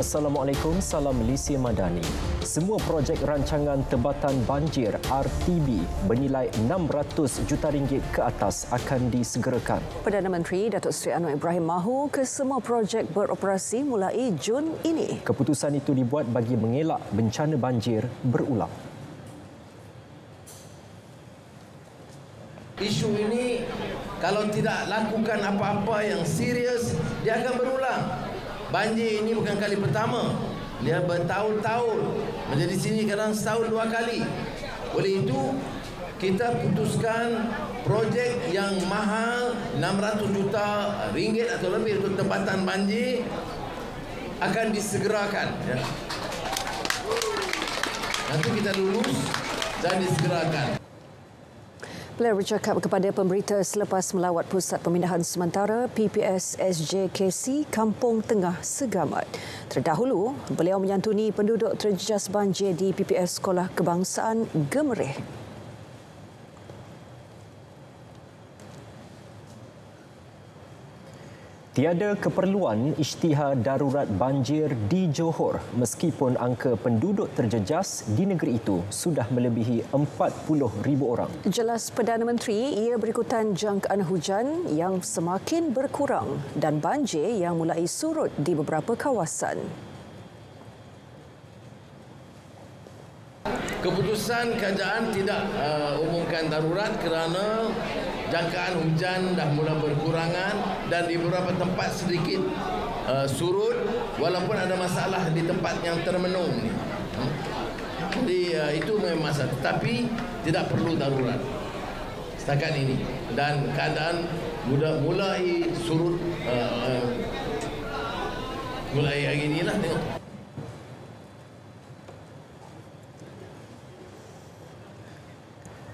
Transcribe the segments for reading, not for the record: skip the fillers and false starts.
Assalamualaikum, salam Malaysia Madani. Semua projek rancangan tebatan banjir RTB bernilai RM600 juta ke atas akan disegerakan. Perdana Menteri Datuk Seri Anwar Ibrahim mahu kesemua projek beroperasi mulai Jun ini. Keputusan itu dibuat bagi mengelak bencana banjir berulang. Isu ini kalau tidak lakukan apa-apa yang serius, dia akan berulang. Banjir ini bukan kali pertama. Dia bertahun-tahun. Menjadi sini kadang setahun 2 kali. Oleh itu, kita putuskan projek yang mahal RM600 juta atau lebih untuk tempatan banjir akan disegerakan. Nanti kita lulus dan disegerakan. Blair bercakap kepada pemberita selepas melawat Pusat Pemindahan Sementara PPS SJKC Kampung Tengah Segamat. Terdahulu, beliau menyantuni penduduk terjejas banjir di PPS Sekolah Kebangsaan Gemerih. Tiada keperluan isytihar darurat banjir di Johor meskipun angka penduduk terjejas di negeri itu sudah melebihi 40,000 orang. Jelas Perdana Menteri, ia berikutan jangkaan hujan yang semakin berkurang dan banjir yang mulai surut di beberapa kawasan. Keputusan kerajaan tidak umumkan darurat kerana jangkaan hujan dah mula berkurangan dan di beberapa tempat sedikit surut walaupun ada masalah di tempat yang termenung. Jadi itu memang masalah, tetapi tidak perlu darurat setakat ini dan keadaan mulai surut mulai hari inilah tengok.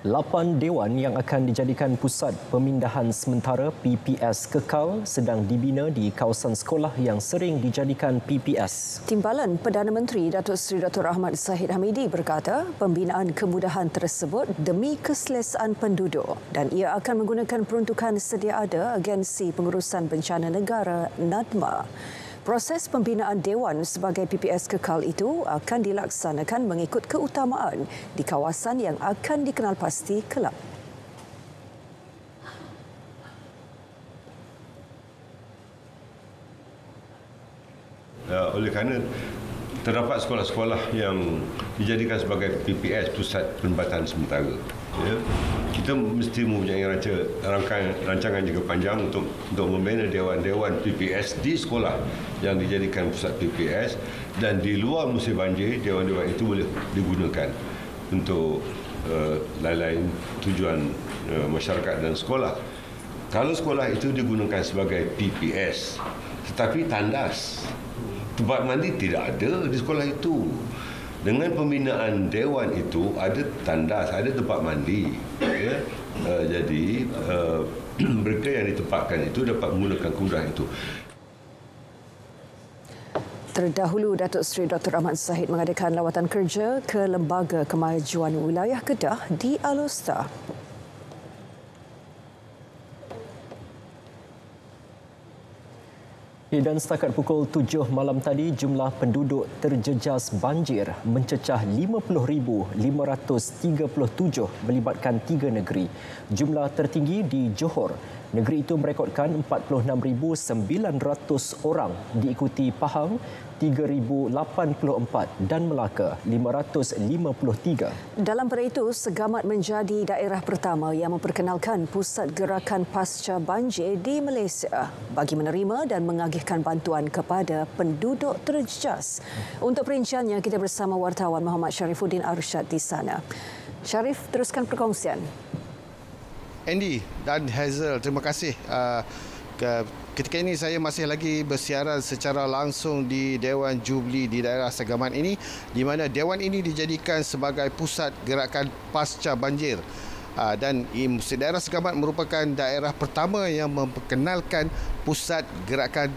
8 dewan yang akan dijadikan pusat pemindahan sementara PPS kekal sedang dibina di kawasan sekolah yang sering dijadikan PPS. Timbalan Perdana Menteri Datuk Seri Dr. Ahmad Zahid Hamidi berkata pembinaan kemudahan tersebut demi keselesaan penduduk dan ia akan menggunakan peruntukan sedia ada Agensi Pengurusan Bencana Negara NADMA. Proses pembinaan Dewan sebagai PPS kekal itu akan dilaksanakan mengikut keutamaan di kawasan yang akan dikenal pasti kelak. Oleh kerana terdapat sekolah-sekolah yang dijadikan sebagai PPS, Pusat Penempatan Sementara. Kita mesti mempunyai rancangan jangka panjang untuk membina dewan-dewan PPS di sekolah yang dijadikan pusat PPS dan di luar musim banjir, dewan-dewan itu boleh digunakan untuk lain-lain tujuan masyarakat dan sekolah. Kalau sekolah itu digunakan sebagai PPS tetapi tandas, tempat mandi tidak ada di sekolah itu. Dengan pembinaan dewan itu ada tandas, ada tempat mandi. Jadi mereka yang ditempatkan itu dapat menggunakan kemudahan itu. Terdahulu, Datuk Seri Dr. Ahmad Zahid mengadakan lawatan kerja ke Lembaga Kemajuan Wilayah Kedah di Alor. Dan setakat pukul 7 malam tadi, jumlah penduduk terjejas banjir mencecah 50,537 melibatkan 3 negeri. Jumlah tertinggi di Johor. Negeri itu merekodkan 46,900 orang, diikuti Pahang 3,084 dan Melaka 553. Dalam pada itu, Segamat menjadi daerah pertama yang memperkenalkan pusat gerakan pasca banjir di Malaysia bagi menerima dan mengagihkan bantuan kepada penduduk terjejas. Untuk perinciannya, kita bersama wartawan Muhammad Sharifuddin Arsyad di sana. Sharif, teruskan perkongsian. Andy dan Hazel, terima kasih. Ketika ini saya masih lagi bersiaran secara langsung di Dewan Jubli di daerah Segamat ini, di mana Dewan ini dijadikan sebagai pusat gerakan pasca banjir. Dan daerah Segamat merupakan daerah pertama yang memperkenalkan pusat gerakan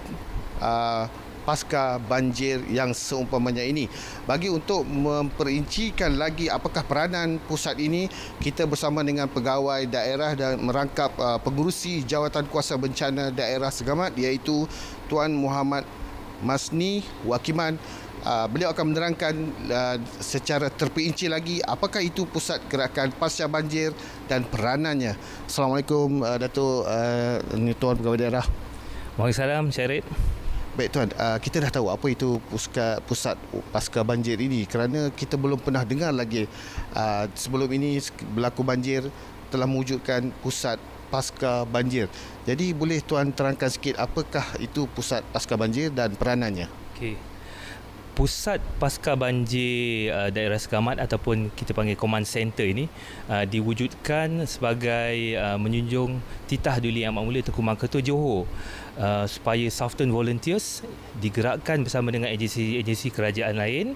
pasca banjir yang seumpamanya ini. Bagi untuk memperincikan lagi apakah peranan pusat ini, kita bersama dengan pegawai daerah dan merangkap pengurusi Jawatan Kuasa Bencana Daerah Segamat, iaitu Tuan Muhammad Masni Wakiman. Beliau akan menerangkan secara terperinci lagi apakah itu pusat gerakan pasca banjir dan peranannya. Assalamualaikum Datuk Tuan Pegawai Daerah. Waalaikumsalam Syarif. Baik Tuan, kita dah tahu apa itu pusat pasca banjir ini kerana kita belum pernah dengar lagi sebelum ini berlaku banjir telah mewujudkan pusat pasca banjir. Jadi boleh Tuan terangkan sikit apakah itu pusat pasca banjir dan peranannya? Okey. Pusat pasca banjir daerah Segamat ataupun kita panggil command center ini diwujudkan sebagai menjunjung titah Duli Yang Amat Mulia Tengku Mahkamah Ketua Johor supaya Southern Volunteers digerakkan bersama dengan agensi-agensi kerajaan lain,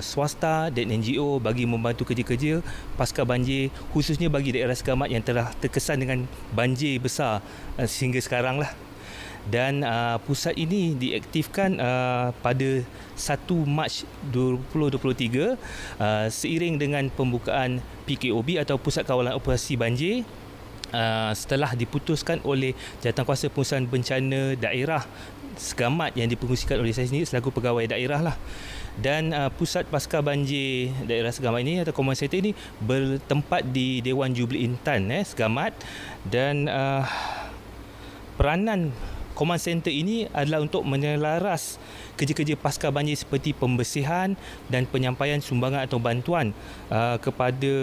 swasta dan NGO bagi membantu kerja-kerja pasca banjir, khususnya bagi daerah Segamat yang telah terkesan dengan banjir besar sehingga sekarang lah. Dan pusat ini diaktifkan pada 1 Mac 2023 seiring dengan pembukaan PKOB atau Pusat Kawalan Operasi Banjir setelah diputuskan oleh Jawatankuasa Pengurusan Bencana Daerah Segamat yang dipengerusikan oleh saya sendiri selaku pegawai daerah lah. Dan pusat pasca banjir daerah Segamat ini atau command center ini bertempat di Dewan Jubli Intan Segamat. Dan peranan command center ini adalah untuk menyelaras kerja-kerja pasca banjir seperti pembersihan dan penyampaian sumbangan atau bantuan kepada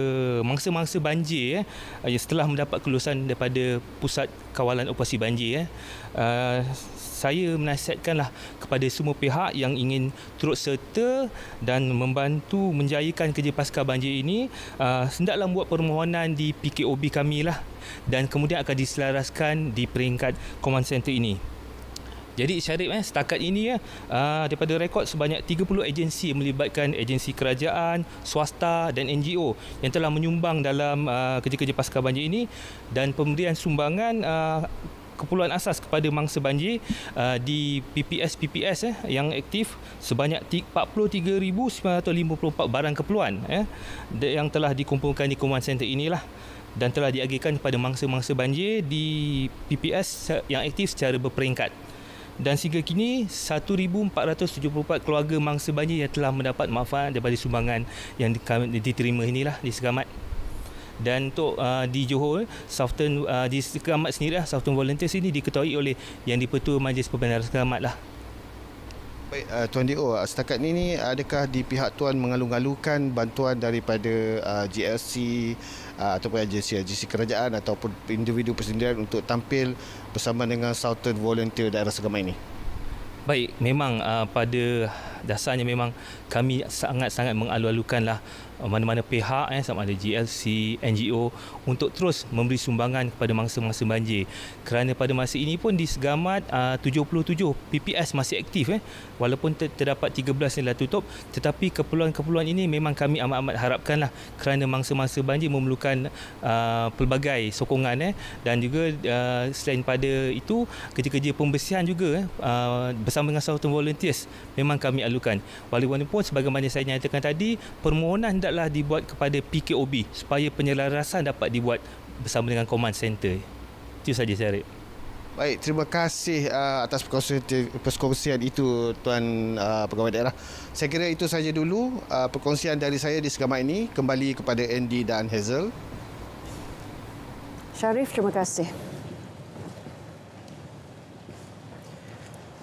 mangsa-mangsa banjir setelah mendapat kelulusan daripada Pusat Kawalan Operasi Banjir. Saya menasihatkanlah kepada semua pihak yang ingin turut serta dan membantu menjayakan kerja pasca banjir ini, hendaklah membuat permohonan di PKOB kami lah, dan kemudian akan diselaraskan di peringkat command center ini. Jadi Syarif, setakat ini daripada rekod sebanyak 30 agensi yang melibatkan agensi kerajaan, swasta dan NGO yang telah menyumbang dalam kerja-kerja pasca banjir ini, dan pemberian sumbangan keperluan asas kepada mangsa banjir di PPS yang aktif sebanyak 43,954 barang keperluan yang telah dikumpulkan di command center inilah, dan telah diagihkan kepada mangsa-mangsa banjir di PPS yang aktif secara berperingkat. Dan sehingga kini 1,474 keluarga mangsa banjir yang telah mendapat manfaat daripada sumbangan yang diterima inilah di Segamat. Dan untuk di Johor, Southern di Segamat sendiri, Southern Volunteers ini diketuai oleh Yang di-Pertua Majlis Pembenaran Segamat lah. Baik, Tuan D.O, setakat ini adakah di pihak Tuan mengalu-alukan bantuan daripada GLC ataupun agensi kerajaan ataupun individu persendirian untuk tampil bersama dengan Southern Volunteer daerah Segamat ini? Baik, memang pada dasarnya memang kami sangat-sangat mengalu-alukanlah mana-mana pihak sama ada GLC, NGO untuk terus memberi sumbangan kepada mangsa-mangsa banjir. Kerana pada masa ini pun di Segamat 77 PPS masih aktif walaupun terdapat 13 yang dah tutup, tetapi keperluan-keperluan ini memang kami amat-amat harapkanlah kerana mangsa-mangsa banjir memerlukan pelbagai sokongan dan juga selain pada itu kerja-kerja pembersihan juga bersama dengan Southern Volunteers memang kami alukan. Walaupun sebagaimana saya nyatakan tadi, permohonan hendaklah dibuat kepada PKOB supaya penyelarasan dapat dibuat bersama dengan command center. Itu saja Syarif. Baik, terima kasih atas perkongsian itu Tuan Pegawai Daerah. Saya kira itu saja dulu perkongsian dari saya di Segamat ini. Kembali kepada Andy dan Hazel. Syarif, terima kasih.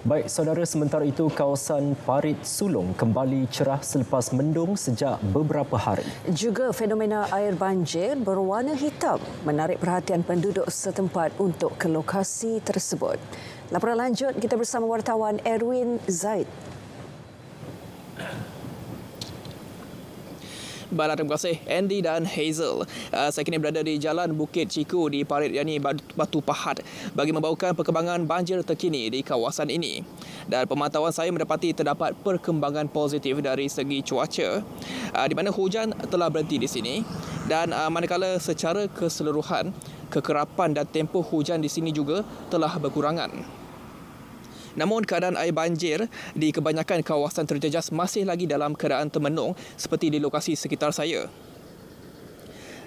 Baik, saudara, sementara itu kawasan Parit Sulong kembali cerah selepas mendung sejak beberapa hari. Juga fenomena air banjir berwarna hitam menarik perhatian penduduk setempat untuk ke lokasi tersebut. Laporan lanjut kita bersama wartawan Erwin Zaid. Baiklah, terima kasih Andy dan Hazel. Saya kini berada di Jalan Bukit Ciku di Parit yakni Batu Pahat bagi membawakan perkembangan banjir terkini di kawasan ini. Dan pemantauan saya mendapati terdapat perkembangan positif dari segi cuaca di mana hujan telah berhenti di sini, dan manakala secara keseluruhan kekerapan dan tempoh hujan di sini juga telah berkurangan. Namun keadaan air banjir di kebanyakan kawasan terjejas masih lagi dalam keadaan termenung seperti di lokasi sekitar saya.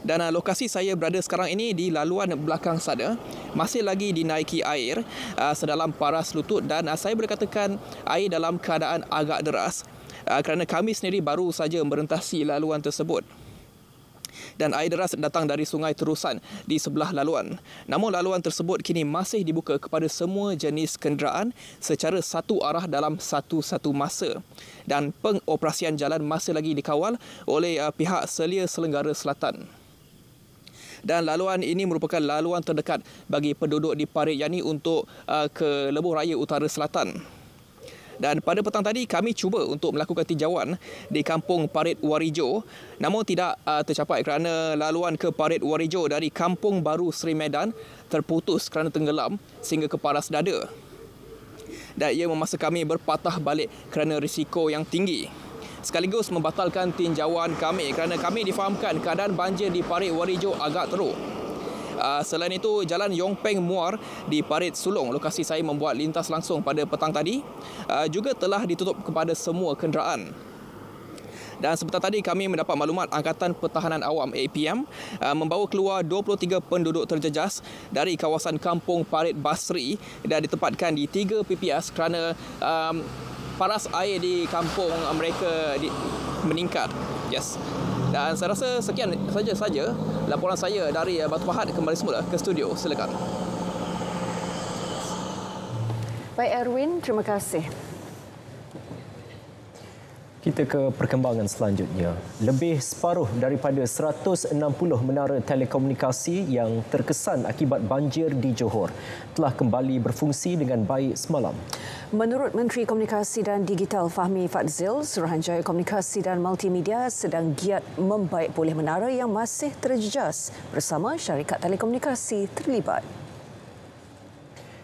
Dan lokasi saya berada sekarang ini di laluan belakang sana masih lagi dinaiki air sedalam paras lutut, dan saya boleh katakan air dalam keadaan agak deras kerana kami sendiri baru saja merentasi laluan tersebut. Dan air deras datang dari Sungai Terusan di sebelah laluan. Namun laluan tersebut kini masih dibuka kepada semua jenis kenderaan secara satu arah dalam satu-satu masa. Dan pengoperasian jalan masih lagi dikawal oleh pihak Selia Selenggara Selatan. Dan laluan ini merupakan laluan terdekat bagi penduduk di Parit Yani untuk ke Lebuh Raya Utara Selatan. Dan pada petang tadi kami cuba untuk melakukan tinjauan di Kampung Parit Warijo, namun tidak tercapai kerana laluan ke Parit Warijo dari Kampung Baru Seri Medan terputus kerana tenggelam sehingga ke paras dada. Dan ia memaksa kami berpatah balik kerana risiko yang tinggi. Sekaligus membatalkan tinjauan kami kerana kami difahamkan keadaan banjir di Parit Warijo agak teruk. Selain itu, Jalan Yong Peng Muar di Parit Sulong, lokasi saya membuat lintas langsung pada petang tadi, juga telah ditutup kepada semua kenderaan. Dan sebentar tadi kami mendapat maklumat Angkatan Pertahanan Awam APM membawa keluar 23 penduduk terjejas dari kawasan Kampung Parit Basri dan ditempatkan di 3 PPS kerana paras air di kampung mereka meningkat. Yes. Dan saya rasa sekian saja laporan saya dari Batu Pahat. Kembali semula ke studio. Silakan. Baik Erwin, terima kasih. Kita ke perkembangan selanjutnya. Lebih separuh daripada 160 menara telekomunikasi yang terkesan akibat banjir di Johor telah kembali berfungsi dengan baik semalam. Menurut Menteri Komunikasi dan Digital Fahmi Fadzil, Suruhanjaya Komunikasi dan Multimedia sedang giat membaik pulih menara yang masih terjejas bersama syarikat telekomunikasi terlibat.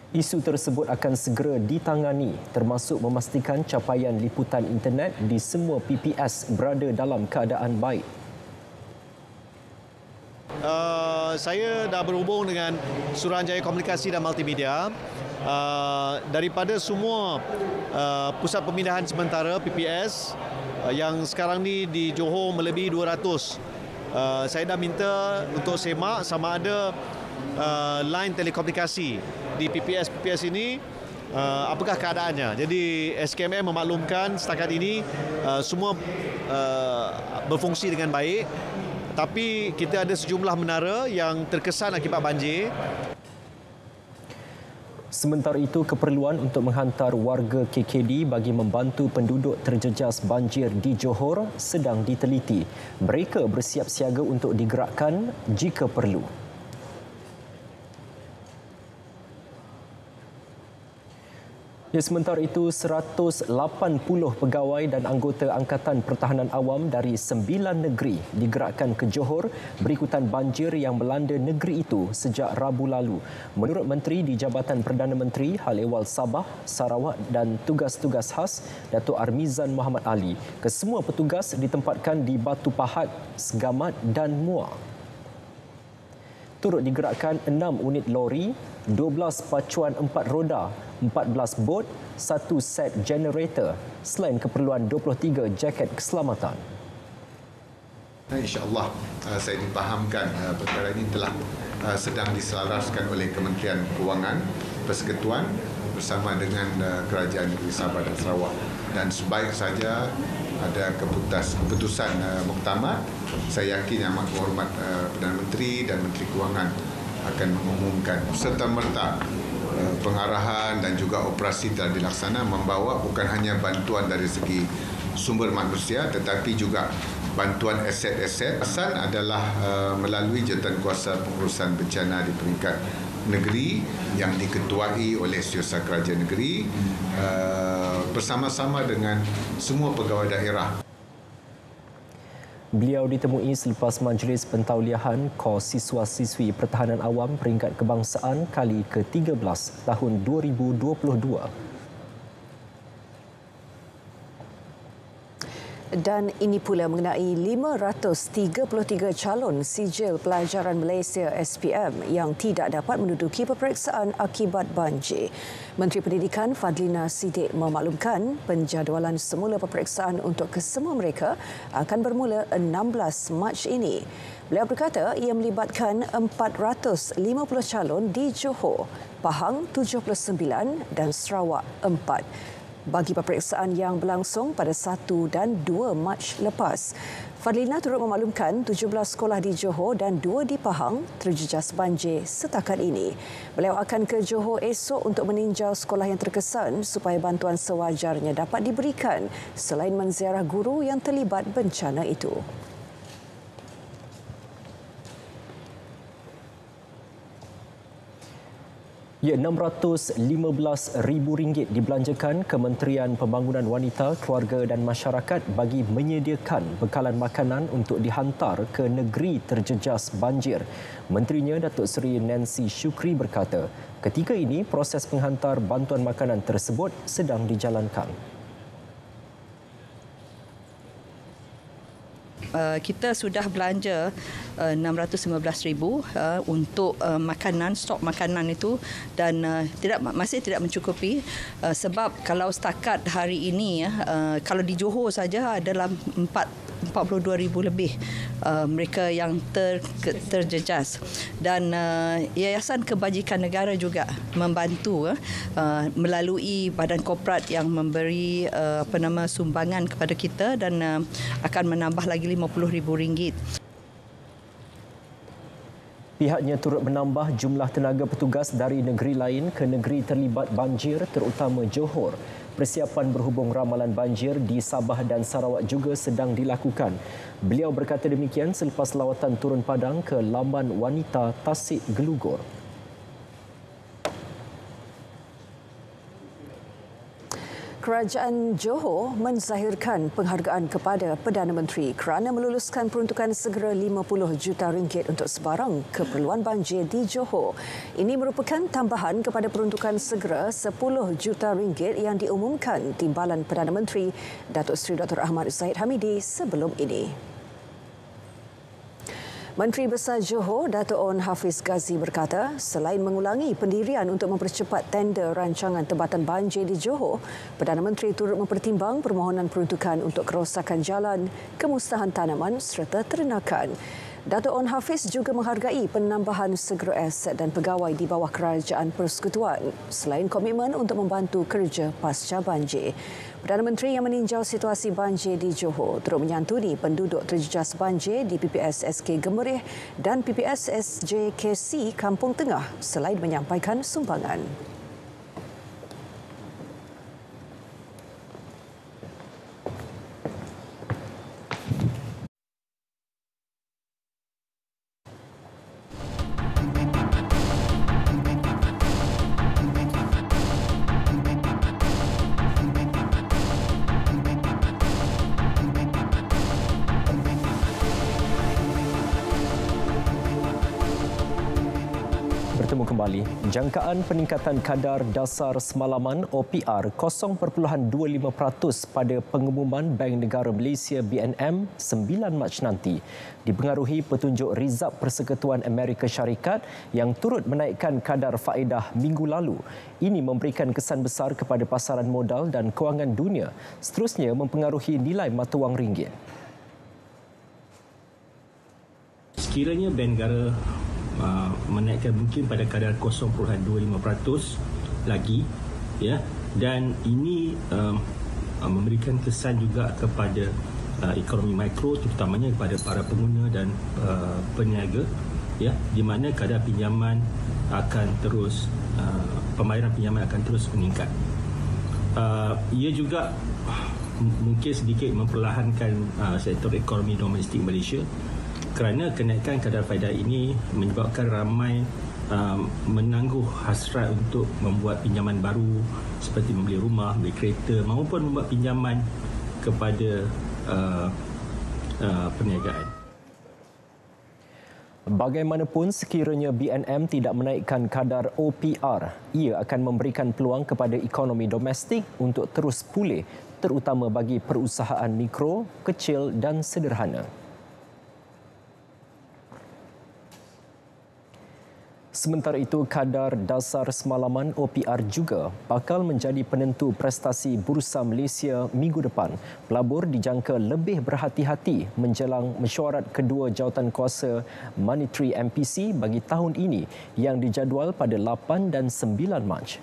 Isu tersebut akan segera ditangani termasuk memastikan capaian liputan internet di semua PPS berada dalam keadaan baik. Saya dah berhubung dengan Suruhanjaya Komunikasi dan Multimedia. Daripada semua pusat pemindahan sementara PPS yang sekarang ni di Johor melebihi 200, saya dah minta untuk semak sama ada line telekomunikasi di PPS ini apakah keadaannya. Jadi SKMM memaklumkan setakat ini semua berfungsi dengan baik, tapi kita ada sejumlah menara yang terkesan akibat banjir. Sementara itu, keperluan untuk menghantar warga KKD bagi membantu penduduk terjejas banjir di Johor sedang diteliti. Mereka bersiap siaga untuk digerakkan jika perlu. Ya, sementara itu, 180 pegawai dan anggota Angkatan Pertahanan Awam dari 9 negeri digerakkan ke Johor berikutan banjir yang melanda negeri itu sejak Rabu lalu. Menurut Menteri di Jabatan Perdana Menteri Hal Ehwal Sabah, Sarawak dan Tugas-Tugas Khas, Datuk Armizan Muhammad Ali, kesemua petugas ditempatkan di Batu Pahat, Segamat dan Muar. Turut digerakkan 6 unit lori, 12 pacuan 4 roda, 14 bot, 1 set generator selain keperluan 23 jaket keselamatan. InsyaAllah saya dipahamkan perkara ini telah sedang diselaraskan oleh Kementerian Kewangan Persekutuan bersama dengan Kerajaan Negeri Sabah dan Sarawak, dan sebaik saja ada keputusan muktamad. Saya yakin Yang Berhormat Perdana Menteri dan Menteri Kewangan akan mengumumkan serta-merta pengarahan dan juga operasi telah dilaksana, membawa bukan hanya bantuan dari segi sumber manusia tetapi juga bantuan aset-aset. Asal adalah melalui Jawatankuasa Pengurusan Bencana di peringkat negeri yang diketuai oleh Setiausaha Kerajaan Negeri bersama-sama dengan semua pegawai daerah. Beliau ditemui selepas majlis pentauliahan kos siswa-siswi Pertahanan Awam peringkat kebangsaan kali ke-13 tahun 2022. Dan ini pula mengenai 533 calon sijil pelajaran Malaysia SPM yang tidak dapat menduduki peperiksaan akibat banjir. Menteri Pendidikan Fadlina Siddiq memaklumkan penjadualan semula peperiksaan untuk kesemua mereka akan bermula 16 Mac ini. Beliau berkata ia melibatkan 450 calon di Johor, Pahang 79 dan Sarawak 4. Bagi peperiksaan yang berlangsung pada 1 dan 2 Mac lepas. Fadlina turut memaklumkan 17 sekolah di Johor dan 2 di Pahang terjejas banjir setakat ini. Beliau akan ke Johor esok untuk meninjau sekolah yang terkesan supaya bantuan sewajarnya dapat diberikan selain menziarah guru yang terlibat bencana itu. RM615,000 dibelanjakan Kementerian Pembangunan Wanita, Keluarga dan Masyarakat bagi menyediakan bekalan makanan untuk dihantar ke negeri terjejas banjir. Menterinya Datuk Seri Nancy Shukri berkata, ketika ini proses penghantar bantuan makanan tersebut sedang dijalankan. Kita sudah belanja 615,000 untuk makanan, stok makanan itu, dan masih tidak mencukupi sebab kalau setakat hari ini kalau di Johor saja adalah 42,000 lebih mereka yang terjejas, dan Yayasan Kebajikan Negara juga membantu melalui badan korporat yang memberi sumbangan kepada kita, dan akan menambah lagi RM50,000. Pihaknya turut menambah jumlah tenaga petugas dari negeri lain ke negeri terlibat banjir terutama Johor. Persiapan berhubung ramalan banjir di Sabah dan Sarawak juga sedang dilakukan. Beliau berkata demikian selepas lawatan turun padang ke Laman Wanita Tasik Gelugor. Kerajaan Johor menzahirkan penghargaan kepada Perdana Menteri kerana meluluskan peruntukan segera RM50 juta untuk sebarang keperluan banjir di Johor. Ini merupakan tambahan kepada peruntukan segera RM10 juta yang diumumkan Timbalan Perdana Menteri Datuk Seri Dr. Ahmad Zahid Hamidi sebelum ini. Menteri Besar Johor, Dato' On Hafiz Ghazi berkata, selain mengulangi pendirian untuk mempercepat tender rancangan tempatan banjir di Johor, Perdana Menteri turut mempertimbang permohonan peruntukan untuk kerosakan jalan, kemusnahan tanaman serta ternakan. Dato' On Hafiz juga menghargai penambahan segera aset dan pegawai di bawah Kerajaan Persekutuan selain komitmen untuk membantu kerja pasca banjir. Perdana Menteri yang meninjau situasi banjir di Johor turut menyantuni penduduk terjejas banjir di PPS SK Gemerih dan PPS SJKC Kampung Tengah selain menyampaikan sumbangan. Bertemu kembali. Jangkaan peningkatan kadar dasar semalaman OPR 0.25% pada pengumuman Bank Negara Malaysia BNM 9 Mac nanti dipengaruhi petunjuk Rizab Persekutuan Amerika Syarikat yang turut menaikkan kadar faedah minggu lalu. Ini memberikan kesan besar kepada pasaran modal dan kewangan dunia, seterusnya mempengaruhi nilai mata wang ringgit. Sekiranya Bank Negara menaikkan mungkin pada kadar 0.25% lagi, ya, dan ini memberikan kesan juga kepada ekonomi mikro, terutamanya kepada para pengguna dan peniaga, ya, di mana kadar pinjaman akan terus pembayaran pinjaman akan terus meningkat. Ia juga mungkin sedikit memperlahankan sektor ekonomi domestik Malaysia, kerana kenaikan kadar faedah ini menyebabkan ramai menangguh hasrat untuk membuat pinjaman baru seperti membeli rumah, membeli kereta maupun membuat pinjaman kepada perniagaan. Bagaimanapun, sekiranya BNM tidak menaikkan kadar OPR, ia akan memberikan peluang kepada ekonomi domestik untuk terus pulih, terutama bagi perusahaan mikro, kecil dan sederhana. Sementara itu, kadar dasar semalaman OPR juga bakal menjadi penentu prestasi Bursa Malaysia minggu depan. Pelabur dijangka lebih berhati-hati menjelang mesyuarat kedua jawatankuasa Monetary MPC bagi tahun ini yang dijadual pada 8 dan 9 Mac.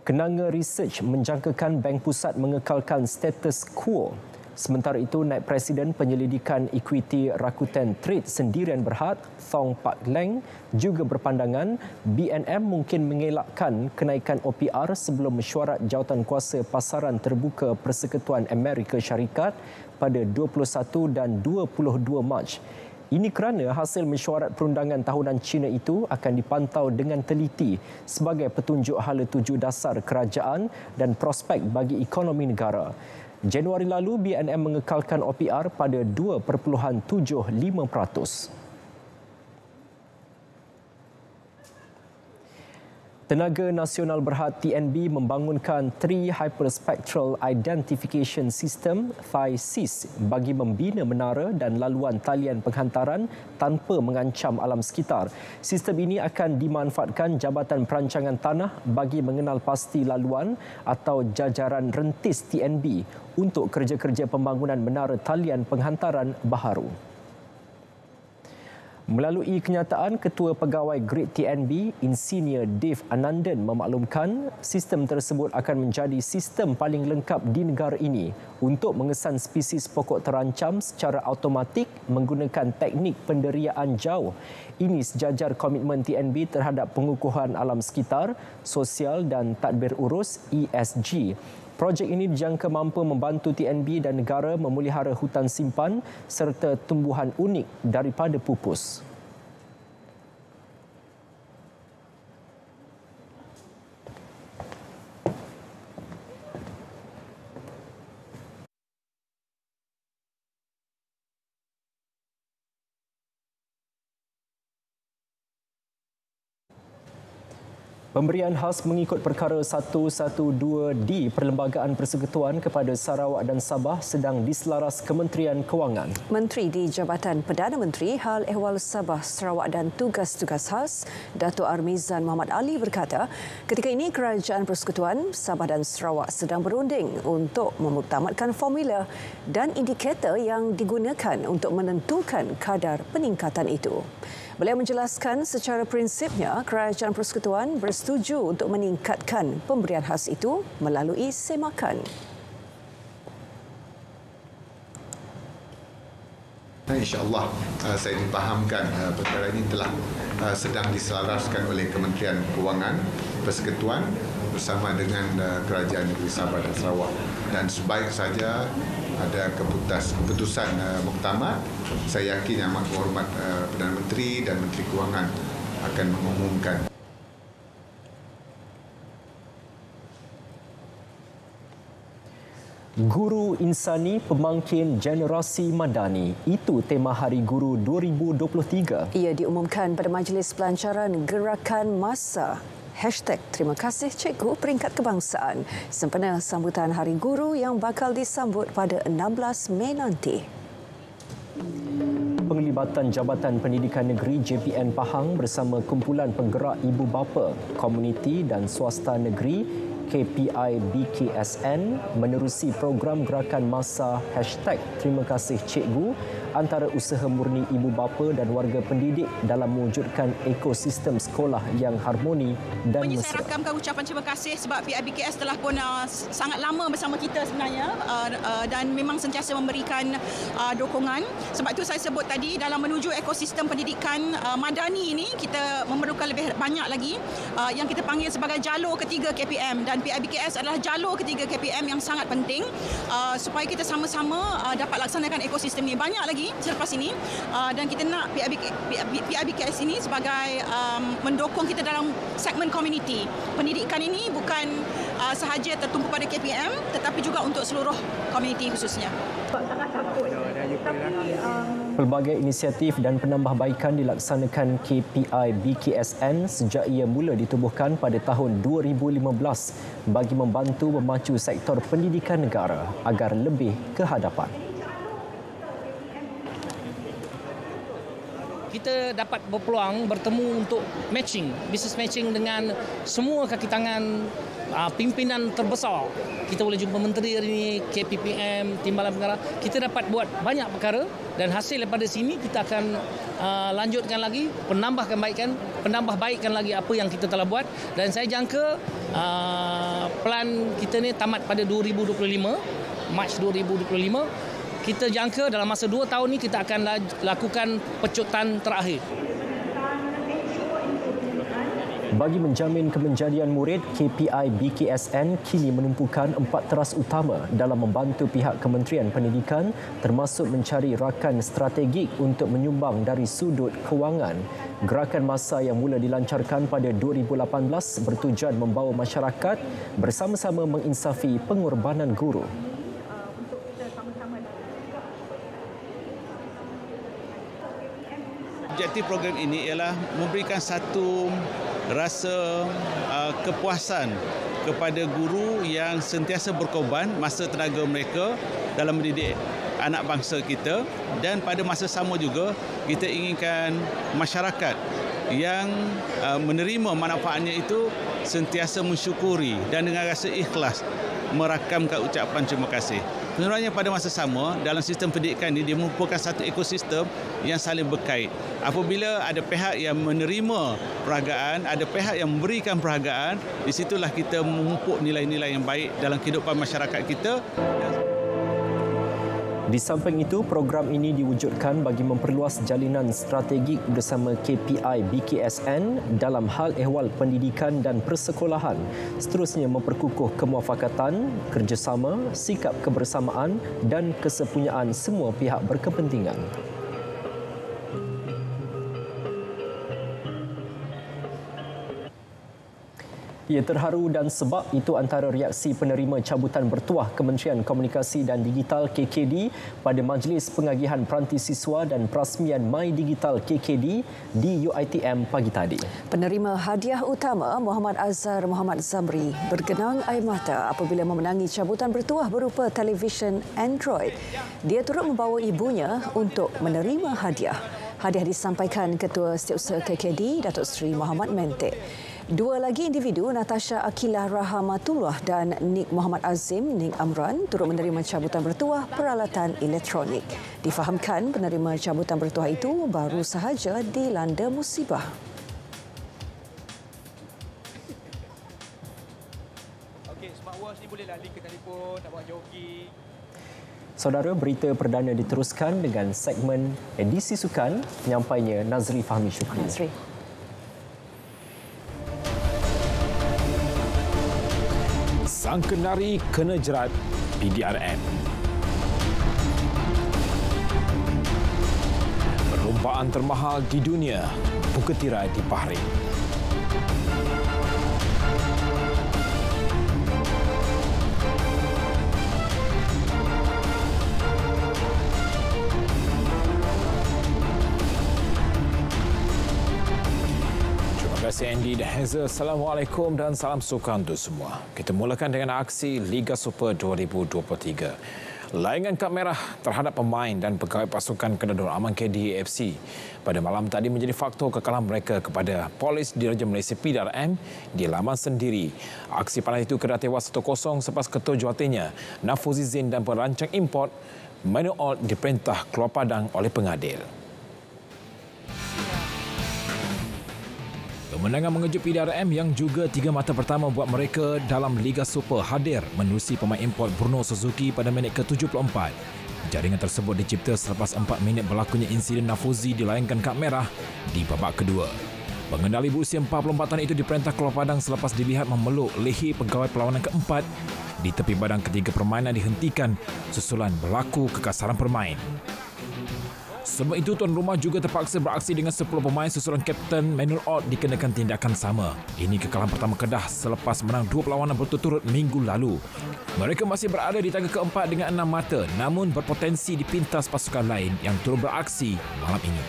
Kenanga Research menjangkakan Bank Pusat mengekalkan status quo. Sementara itu, Naib Presiden Penyelidikan Ekuiti Rakuten Trade Sendirian Berhad, Thong Pak Leng, juga berpandangan BNM mungkin mengelakkan kenaikan OPR sebelum mesyuarat jawatankuasa pasaran terbuka Persekutuan Amerika Syarikat pada 21 dan 22 Mac. Ini kerana hasil mesyuarat perundangan tahunan Cina itu akan dipantau dengan teliti sebagai petunjuk hala tuju dasar kerajaan dan prospek bagi ekonomi negara. Januari lalu, BNM mengekalkan OPR pada 2.75%. Tenaga Nasional Berhad TNB membangunkan Three Hyperspectral Identification System (THISIS) bagi membina menara dan laluan talian penghantaran tanpa mengancam alam sekitar. Sistem ini akan dimanfaatkan Jabatan Perancangan Tanah bagi mengenal pasti laluan atau jajaran rentis TNB untuk kerja-kerja pembangunan menara talian penghantaran baharu. Melalui kenyataan, Ketua Pegawai Grid TNB, Insinyur Dave Anandan memaklumkan sistem tersebut akan menjadi sistem paling lengkap di negara ini untuk mengesan spesies pokok terancam secara automatik menggunakan teknik penderiaan jauh. Ini sejajar komitmen TNB terhadap pengukuhan alam sekitar, sosial dan tadbir urus ESG. Projek ini dijangka mampu membantu TNB dan negara memelihara hutan simpan serta tumbuhan unik daripada pupus. Pemberian khas mengikut perkara 112D Perlembagaan Persekutuan kepada Sarawak dan Sabah sedang diselaras Kementerian Kewangan. Menteri di Jabatan Perdana Menteri Hal Ehwal Sabah, Sarawak dan Tugas-Tugas Khas, Dato' Armizan Muhammad Ali berkata, ketika ini Kerajaan Persekutuan Sabah dan Sarawak sedang berunding untuk memuktamadkan formula dan indikator yang digunakan untuk menentukan kadar peningkatan itu. Beliau menjelaskan secara prinsipnya Kerajaan Persekutuan bersetuju untuk meningkatkan pemberian khas itu melalui semakan. InsyaAllah saya dipahamkan perkara ini telah sedang diselaraskan oleh Kementerian Kewangan Persekutuan bersama dengan Kerajaan Negeri Sabah dan Sarawak, dan sebaik saja ada keputusan muktamad, saya yakin Yang Amat Berhormat Perdana Menteri dan Menteri Kewangan akan mengumumkan. Guru Insani Pemangkin Generasi Madani. Itu tema Hari Guru 2023. Ia diumumkan pada Majlis Pelancaran Gerakan Massa #Terima kasih Cikgu Peringkat Kebangsaan sempena sambutan Hari Guru yang bakal disambut pada 16 Mei nanti. Penglibatan Jabatan Pendidikan Negeri JPN Pahang bersama kumpulan penggerak ibu bapa, komuniti dan swasta negeri KPI BKSN menerusi program gerakan massa #Terima kasih Cikgu antara usaha murni ibu bapa dan warga pendidik dalam mewujudkan ekosistem sekolah yang harmoni dan mesra. Saya rakamkan ucapan terima kasih sebab PIBKS telah pun sangat lama bersama kita sebenarnya dan memang sentiasa memberikan dukungan. Sebab itu saya sebut tadi dalam menuju ekosistem pendidikan madani ini kita memerlukan lebih banyak lagi yang kita panggil sebagai jalur ketiga KPM, dan PIBKS adalah jalur ketiga KPM yang sangat penting supaya kita sama-sama dapat laksanakan ekosistem ini. Banyak lagi selepas ini dan kita nak PIBKS ini sebagai mendukung kita dalam segmen komuniti. Pendidikan ini bukan sahaja tertumpu pada KPM tetapi juga untuk seluruh komuniti khususnya. Pelbagai inisiatif dan penambahbaikan dilaksanakan KPI BKSN sejak ia mula ditubuhkan pada tahun 2015 bagi membantu memacu sektor pendidikan negara agar lebih ke hadapan. kita dapat berpeluang bertemu untuk matching, business matching dengan semua kaki tangan pimpinan terbesar. Kita boleh jumpa menteri hari ini, KPPM, Timbalan Pengarah. Kita dapat buat banyak perkara dan hasil daripada sini kita akan lanjutkan lagi, penambah baikkan lagi apa yang kita telah buat, dan saya jangka plan kita ni tamat pada 2025, Mac 2025. Kita jangka dalam masa 2 tahun ni kita akan lakukan pecutan terakhir. Bagi menjamin kemenjadian murid, KPI BKSN kini menumpukan 4 teras utama dalam membantu pihak Kementerian Pendidikan, termasuk mencari rakan strategik untuk menyumbang dari sudut kewangan. Gerakan massa yang mula dilancarkan pada 2018 bertujuan membawa masyarakat bersama-sama menginsafi pengorbanan guru. Objektif program ini ialah memberikan satu rasa kepuasan kepada guru yang sentiasa berkorban masa tenaga mereka dalam mendidik anak bangsa kita, dan pada masa sama juga kita inginkan masyarakat yang menerima manfaatnya itu sentiasa mensyukuri dan dengan rasa ikhlas merakamkan ucapan terima kasih. Sebenarnya pada masa sama, dalam sistem pendidikan ini dia merupakan satu ekosistem yang saling berkait. Apabila ada pihak yang menerima perhargaan, ada pihak yang memberikan perhargaan, di situlah kita memupuk nilai-nilai yang baik dalam kehidupan masyarakat kita. Di samping itu, program ini diwujudkan bagi memperluas jalinan strategik bersama KPI BKSN dalam hal ehwal pendidikan dan persekolahan. Seterusnya memperkukuh kemuafakatan, kerjasama, sikap kebersamaan dan kesepunyaan semua pihak berkepentingan. Ia terharu dan sebab itu antara reaksi penerima cabutan bertuah Kementerian Komunikasi dan Digital KKD pada Majlis Pengagihan Peranti Siswa dan Perasmian My Digital KKD di UiTM pagi tadi. Penerima hadiah utama Muhammad Azhar Muhammad Zamri bergenang air mata apabila memenangi cabutan bertuah berupa televisyen Android. Dia turut membawa ibunya untuk menerima hadiah. Hadiah disampaikan Ketua Setiausaha KKD Datuk Seri Muhammad Mentek. 2 lagi individu, Natasha Akilah Rahamatullah dan Nik Muhammad Azim Nik Amran, turut menerima cabutan bertuah peralatan elektronik. Difahamkan penerima cabutan bertuah itu baru sahaja dilanda musibah. Okey, smartwatch ni bolehlah link ke telefon, nak buat jogging. Saudara, berita perdana diteruskan dengan segmen edisi sukan, penyampainya Nazri Fahmi Syukri. Nazri. Sang kenari kena jerat PDRM. Perlumbaan termahal di dunia buka tirai di Bahrain. Andy dan Hazel, Assalamualaikum dan salam sukan untuk semua. Kita mulakan dengan aksi Liga Super 2023. Layangan kad merah terhadap pemain dan pegawai pasukan Kedadun Aman KD AFC pada malam tadi menjadi faktor kekalahan mereka kepada Polis Diraja Malaysia PDRM di laman sendiri. Aksi panas itu kena tewas 1-0 selepas ketua juartanya Nafuzi Zain dan perancang import Manuel Alt diperintah keluar padang oleh pengadil. Kemenangan mengejut PDRM yang juga 3 mata pertama buat mereka dalam Liga Super hadir menerusi pemain import Bruno Suzuki pada minit ke-74. Jaringan tersebut dicipta selepas 4 minit berlakunya insiden Nafuzi dilayangkan kad merah di babak kedua. Pengendali berusia 44 tahun itu diperintah keluar padang selepas dilihat memeluk leher pegawai perlawanan keempat. Di tepi badan ketiga permainan dihentikan susulan berlaku kekasaran permain. Sebab itu, tuan rumah juga terpaksa beraksi dengan 10 pemain susulan Kapten Manuel Alt dikenakan tindakan sama. Ini kekalahan pertama Kedah selepas menang 2 perlawanan berturut-turut minggu lalu. Mereka masih berada di tangga keempat dengan 6 mata, namun berpotensi dipintas pasukan lain yang turut beraksi malam ini.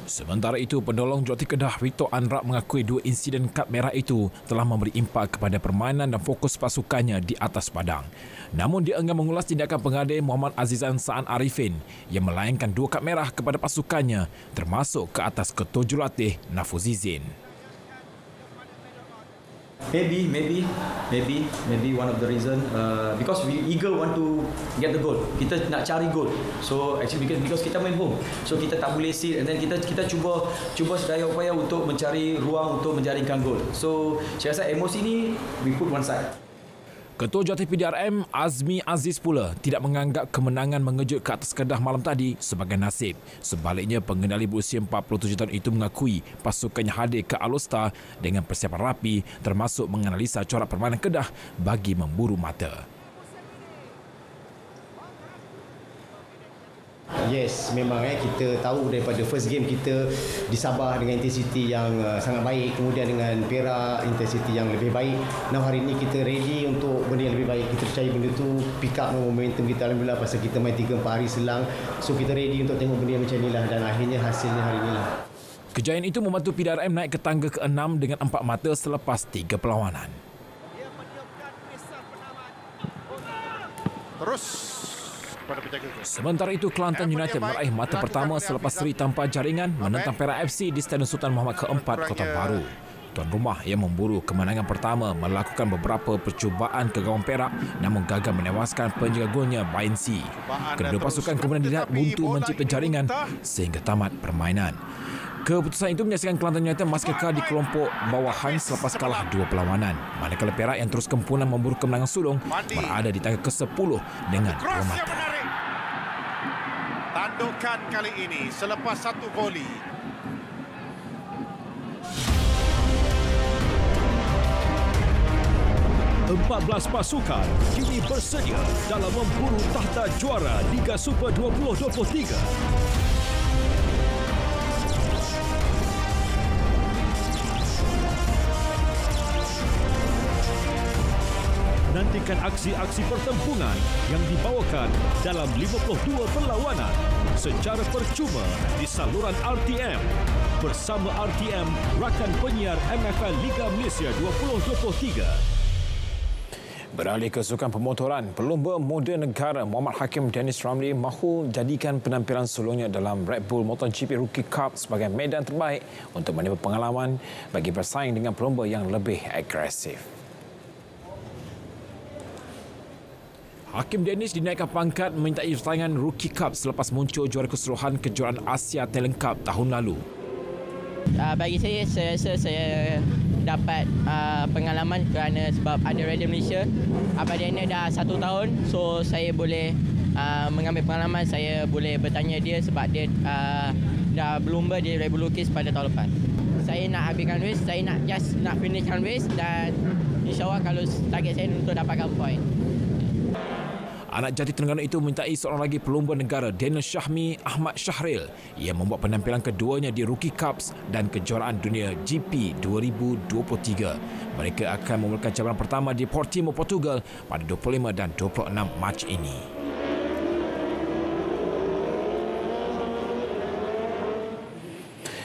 Sementara itu, penolong jurulatih Kedah Victor Anrap mengakui dua insiden kad merah itu telah memberi impak kepada permainan dan fokus pasukannya di atas padang. Namun dia enggan mengulas tindakan pengadil Muhammad Azizan Sa'an Arifin yang melayangkan dua kad merah kepada pasukannya termasuk ke atas ketua jurulatih Nafuzizin. Maybe one of the reason because we eager want to get the goal. Kita nak cari goal. So actually because kita main home, so kita tak boleh sit and then kita cuba sedaya upaya untuk mencari ruang untuk menjaringkan gol. So saya rasa emosi ni we put one side. Ketua Jurulatih PDRM Azmi Aziz pula tidak menganggap kemenangan mengejut ke atas Kedah malam tadi sebagai nasib. Sebaliknya, pengendali berusia 47 tahun itu mengakui pasukannya hadir ke Alostar dengan persiapan rapi termasuk menganalisa corak permainan Kedah bagi memburu mata. Yes, memang kita tahu daripada first game kita di Sabah dengan intensiti yang sangat baik, kemudian dengan Perak intensiti yang lebih baik. Nah, hari ini kita ready untuk benda yang lebih baik. Kita percaya benda tu pick up momentum kita, alhamdulillah, pasal kita main 3-4 hari selang. So kita ready untuk tengok benda yang macam inilah dan akhirnya hasilnya hari inilah. Kejayaan itu membantu PDRM naik ke tangga ke-6 dengan 4 mata selepas 3 perlawanan. Terus sementara itu, Kelantan United meraih mata pertama selepas seri tanpa jaringan menentang Perak FC di Stadium Sultan Muhammad ke-4 Kota Baru. Tuan rumah yang memburu kemenangan pertama melakukan beberapa percubaan ke gawang Perak namun gagal menewaskan penjaga golnya Bain C. Kedua pasukan kemudian dilihat buntu mencipta jaringan sehingga tamat permainan. Keputusan itu menyaksikan Kelantan United masih kekal di kelompok bawahan selepas kalah 2 perlawanan. Manakala Perak yang terus kempunan memburu kemenangan sulung berada di tangga ke-10 dengan 2 mata. Tandukan kali ini selepas 1 voli. Empat 14 pasukan kini bersedia dalam memburu tahta juara Liga Super 2023. Nantikan aksi-aksi pertempuran yang dibawakan dalam 52 perlawanan secara percuma di saluran RTM bersama RTM, rakan penyiar MFL Liga Malaysia 2023. Beralih ke sukan pemotoran, pelumba muda negara Muhammad Hakim Dennis Ramli mahu jadikan penampilan sulungnya dalam Red Bull MotoGP Rookie Cup sebagai medan terbaik untuk menimba pengalaman bagi bersaing dengan pelumba yang lebih agresif. Hakim Dennis dinaikkan pangkat menyertai persaingan Rookie Cup selepas muncul juara keseluruhan kejuaraan Asia Talent Cup tahun lalu. Bagi saya rasa saya dapat pengalaman kerana sebab ada Rider Malaysia. Abang dia dah 1 tahun, so saya boleh mengambil pengalaman. Saya boleh bertanya dia sebab dia dah berlumba di Red Bull Rookies pada tahun lepas. Saya nak habiskan race, saya nak finishkan race dan insyaAllah kalau target saya untuk dapatkan point. Anak jati Terengganu itu menyertai seorang lagi pelumba negara Daniel Syahmi Ahmad Syahril yang membuat penampilan keduanya di Rookie Cups dan kejuaraan dunia GP 2023. Mereka akan memulakan cabaran pertama di Portimao, Portugal pada 25 dan 26 Mac ini.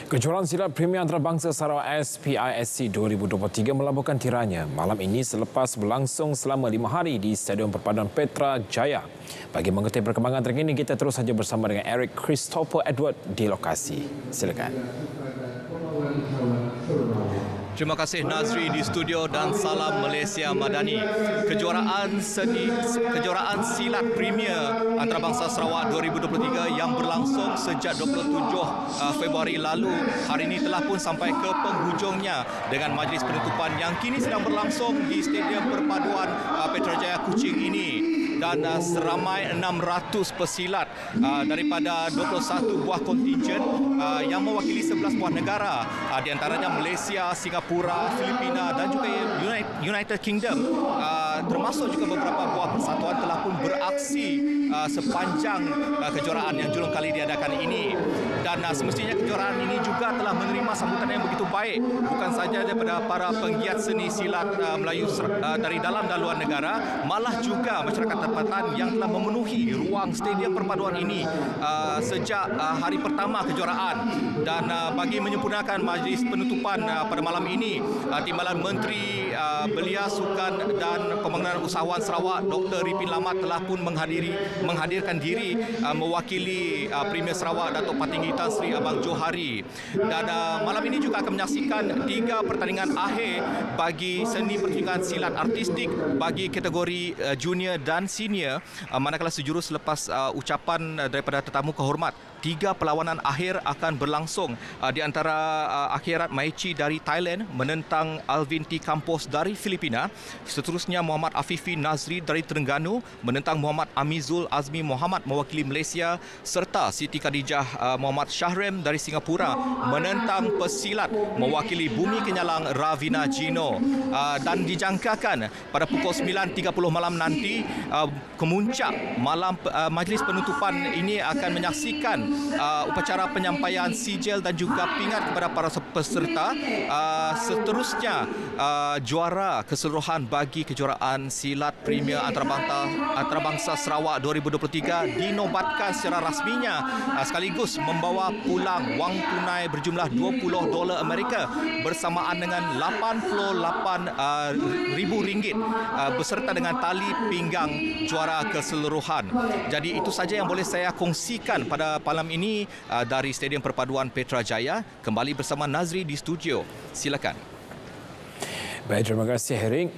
Kejuaraan silat Premier Antarabangsa Sarawak SPISC 2023 melabuhkan tiranya malam ini selepas berlangsung selama 5 hari di Stadium Perpaduan Petra Jaya. Bagi mengetahui perkembangan terkini, kita terus saja bersama dengan Eric Christopher Edward di lokasi. Silakan. Terima kasih Nazri di studio dan salam Malaysia Madani. Kejuaraan silat Premier Antarabangsa Sarawak 2023 yang berlangsung sejak 27 Februari lalu hari ini telah pun sampai ke penghujungnya dengan majlis penutupan yang kini sedang berlangsung di Stadium Perpaduan Petrajaya Kuching ini. Dan seramai 600 pesilat daripada 21 buah kontingen yang mewakili 11 buah negara, di antaranya Malaysia, Singapura, Filipina dan juga United Kingdom, termasuk juga beberapa buah persatuan telah pun beraksi sepanjang kejuaraan yang julung kali diadakan ini. Dan semestinya kejuaraan ini juga telah menerima sambutan yang begitu baik, bukan saja daripada para penggiat seni silat Melayu dari dalam dan luar negara, malah juga masyarakat tempatan yang telah memenuhi ruang stadium perpaduan ini sejak hari pertama kejuaraan. Dan bagi menyempurnakan majlis penutupan pada malam ini, Timbalan Menteri Belia, Sukan dan Pembangunan Usahawan Sarawak Dr. Ripin Lamat telah pun menghadirkan diri mewakili Premier Sarawak Datuk Patinggi Tan Sri Abang Johari. Dan malam ini juga akan menyaksikan 3 pertandingan akhir bagi seni pertunjukan silat artistik bagi kategori junior dan senior, manakala sejurus selepas ucapan daripada tetamu kehormat. 3 perlawanan akhir akan berlangsung, di antara Akhirat Maichi dari Thailand menentang Alvin T. Campos dari Filipina. Seterusnya Muhammad Afifi Nazri dari Terengganu menentang Muhammad Amizul Azmi Muhammad mewakili Malaysia, serta Siti Khadijah Muhammad Shahrem dari Singapura menentang pesilat mewakili Bumi Kenyalang Ravina Gino. Dan dijangkakan pada pukul 9.30 malam nanti, kemuncak malam majlis penutupan ini akan menyaksikan upacara penyampaian sijil dan juga pingat kepada para peserta. Seterusnya juara keseluruhan bagi kejuaraan silat Premier Antarabangsa Sarawak 2023 dinobatkan secara rasminya, sekaligus membawa pulang wang tunai berjumlah $20 Amerika bersamaan dengan RM88,000 beserta dengan tali pinggang juara keseluruhan. Jadi itu saja yang boleh saya kongsikan pada malam ini dari Stadium Perpaduan Petrajaya. Kembali bersama Nazri di studio. Silakan. Baik, terima kasih Herik.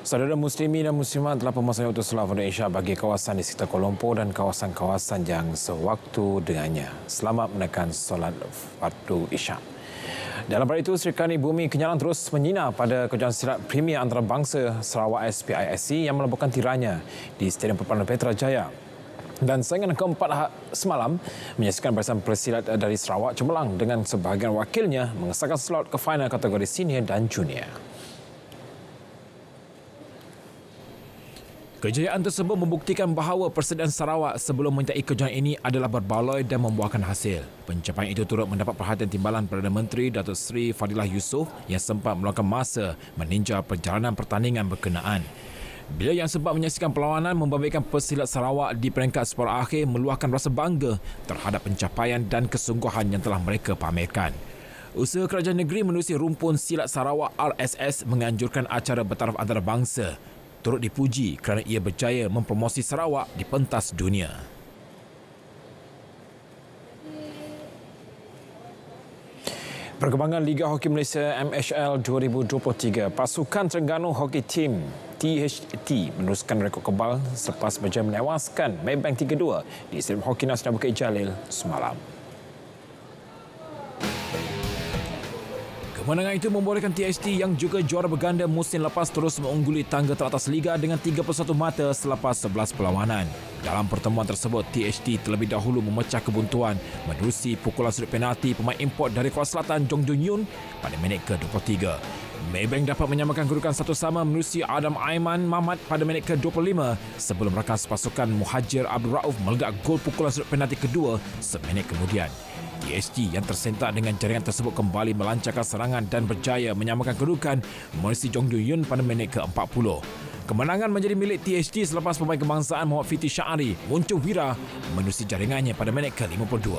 Saudara muslimin dan muslimat telah pemasang waktu solat fardu Isyak bagi kawasan di sekitar Kuala Lumpur dan kawasan-kawasan yang sewaktu dengannya. Selamat menekan solat fardu Isyak. Dalam pada itu, Serikani Bumi Kenyalang terus menyinar pada kejuaraan silat Premier Antarabangsa Sarawak SPISC yang melabuhkan tiranya di Stadium Perpaduan Petrajaya. Dan saingan keempat semalam menyaksikan barisan pesilat dari Sarawak cemerlang dengan sebahagian wakilnya mengesahkan slot ke final kategori senior dan junior. Kejayaan tersebut membuktikan bahawa persediaan Sarawak sebelum menyertai kejuaraan ini adalah berbaloi dan membuahkan hasil. Pencapaian itu turut mendapat perhatian timbalan Perdana Menteri Datuk Seri Fadilah Yusof yang sempat meluangkan masa meninjau perjalanan pertandingan berkenaan. Bila yang sempat menyaksikan perlawanan membabitkan pesilat Sarawak di peringkat separuh akhir meluahkan rasa bangga terhadap pencapaian dan kesungguhan yang telah mereka pamerkan. Usaha kerajaan negeri menerusi rumpun silat Sarawak RSS menganjurkan acara bertaraf antarabangsa turut dipuji kerana ia berjaya mempromosi Sarawak di pentas dunia. Perkembangan Liga Hoki Malaysia MHL 2023, pasukan Terengganu Hockey Team THT meneruskan rekod kebal selepas berjaya menewaskan Maybank 3-2 di Stadium Hoki Nasional Bukit Jalil semalam. Kemenangan itu membolehkan THT yang juga juara berganda musim lepas terus mengungguli tangga teratas Liga dengan 31 mata selepas 11 perlawanan. Dalam pertemuan tersebut, THT terlebih dahulu memecah kebuntuan menerusi pukulan sudut penalti pemain import dari Kuala Selatan Jong Jun Yun pada minit ke-23. Maybank dapat menyamakan kedudukan 1-1 menerusi Adam Aiman Mahmat pada minit ke-25 sebelum rakan sepasukan Muhajir Abdul Rauf meledak gol pukulan sudut penalti kedua seminit kemudian. THT yang tersentak dengan jaringan tersebut kembali melancarkan serangan dan berjaya menyamakan kedudukan menerusi Jong Jun Yun pada minit ke-40. Kemenangan menjadi milik THT selepas pemain kebangsaan Muhammad Fiti Syahari muncul wira menerusi jaringannya pada minit ke-52.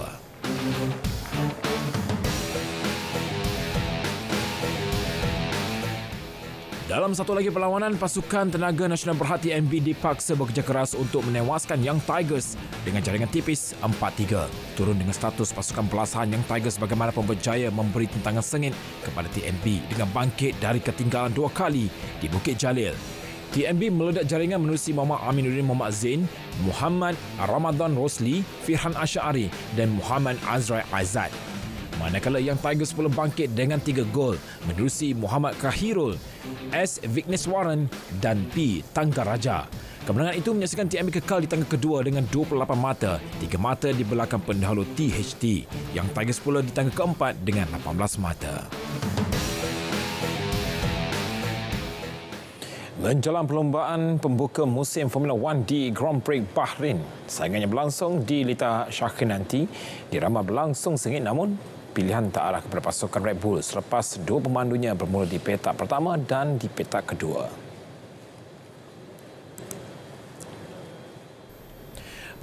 Dalam satu lagi perlawanan, pasukan Tenaga Nasional Berhad TNB dipaksa bekerja keras untuk menewaskan Young Tigers dengan jaringan tipis 4-3. Turun dengan status pasukan pelasahan Young Tigers bagaimanapun berjaya memberi tentangan sengit kepada TNB dengan bangkit dari ketinggalan 2 kali di Bukit Jalil. TNB meledak jaringan menerusi Muhammad Aminuddin Muhammad Zain, Muhammad Ramadan Rosli, Firhan Asy'ari dan Muhammad Azrai Azad. Manakala Young Tigers pula bangkit dengan 3 gol menerusi Muhammad Kahirul, S. Vigneswaran dan P. Tanggaraja. Kemenangan itu menyaksikan TNB kekal di tangga kedua dengan 28 mata, 3 mata di belakang pendahulu THT. Young Tigers pula di tangga keempat dengan 18 mata. Menjelang perlombaan pembuka musim Formula 1 di Grand Prix Bahrain, saingannya berlangsung di Lita Syakir nanti diramal berlangsung sengit, namun pilihan tak arah kepada pasukan Red Bull selepas 2 pemandunya bermula di petak pertama dan di petak kedua.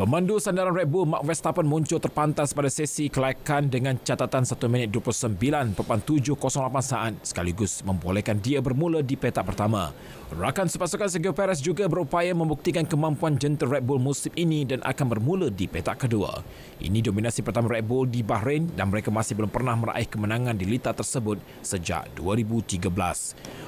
Pemandu sandaran Red Bull Max Verstappen muncul terpantas pada sesi kelayakan dengan catatan 1 minit 29.708 saat sekaligus membolehkan dia bermula di petak pertama. Rakan sepasukan Sergio Perez juga berupaya membuktikan kemampuan jentera Red Bull musim ini dan akan bermula di petak kedua. Ini dominasi pertama Red Bull di Bahrain dan mereka masih belum pernah meraih kemenangan di litar tersebut sejak 2013.